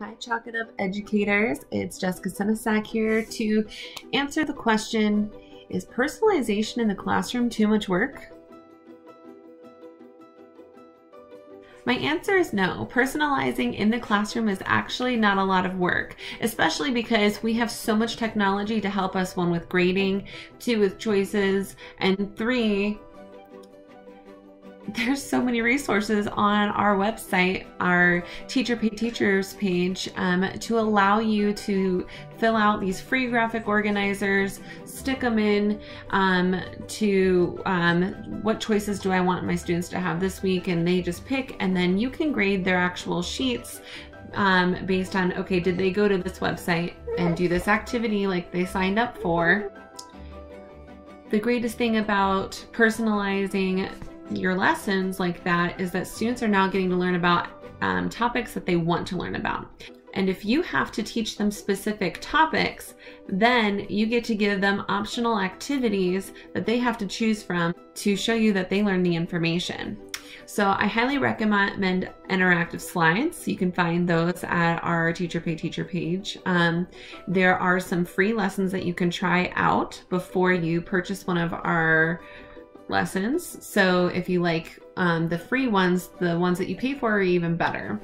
Hi, Chalk It Up educators. It's Jessica Senesac here to answer the question, is personalization in the classroom too much work? My answer is no. Personalizing in the classroom is actually not a lot of work, especially because we have so much technology to help us, 1, with grading, 2, with choices, and 3, there's so many resources on our website, our Teacher Pay Teachers page, to allow you to fill out these free graphic organizers, stick them in what choices do I want my students to have this week, and they just pick, and then you can grade their actual sheets based on, okay, did they go to this website and do this activity like they signed up for? The greatest thing about personalizing your lessons like that is that students are now getting to learn about topics that they want to learn about. And if you have to teach them specific topics, then you get to give them optional activities that they have to choose from to show you that they learn the information. So I highly recommend interactive slides. You can find those at our Teacher Pay Teacher page. There are some free lessons that you can try out before you purchase one of our lessons. So if you like the free ones, the ones that you pay for are even better.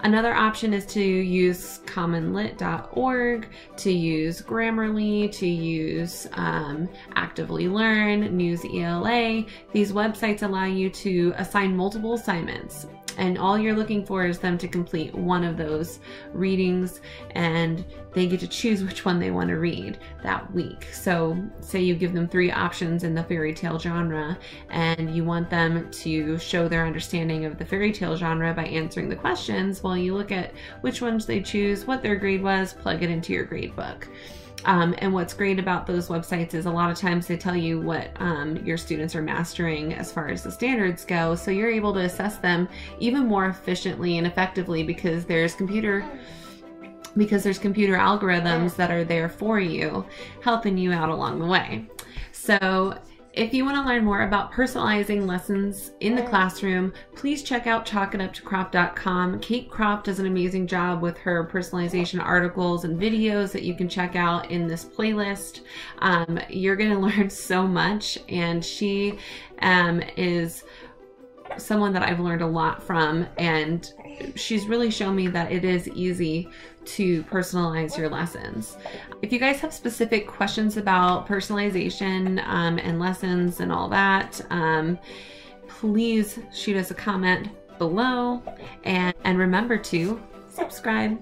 Another option is to use commonlit.org, to use Grammarly, to use Actively Learn, News ELA. These websites allow you to assign multiple assignments, and all you're looking for is them to complete one of those readings, and they get to choose which one they want to read that week. So say you give them 3 options in the fairy tale genre, and you want them to show their understanding of the fairy tale genre by answering the questions. Well, you look at which ones they choose, what their grade was, plug it into your grade book. And what's great about those websites is a lot of times they tell you what your students are mastering as far as the standards go, so you're able to assess them even more efficiently and effectively because there's computer algorithms that are there for you, helping you out along the way. So if you want to learn more about personalizing lessons in the classroom, please check out chalkituptocroft.com. Kate Croft does an amazing job with her personalization articles and videos that you can check out in this playlist. You're going to learn so much, and she is someone that I've learned a lot from, and she's really shown me that it is easy to personalize your lessons. If you guys have specific questions about personalization and lessons and all that, please shoot us a comment below, and remember to subscribe.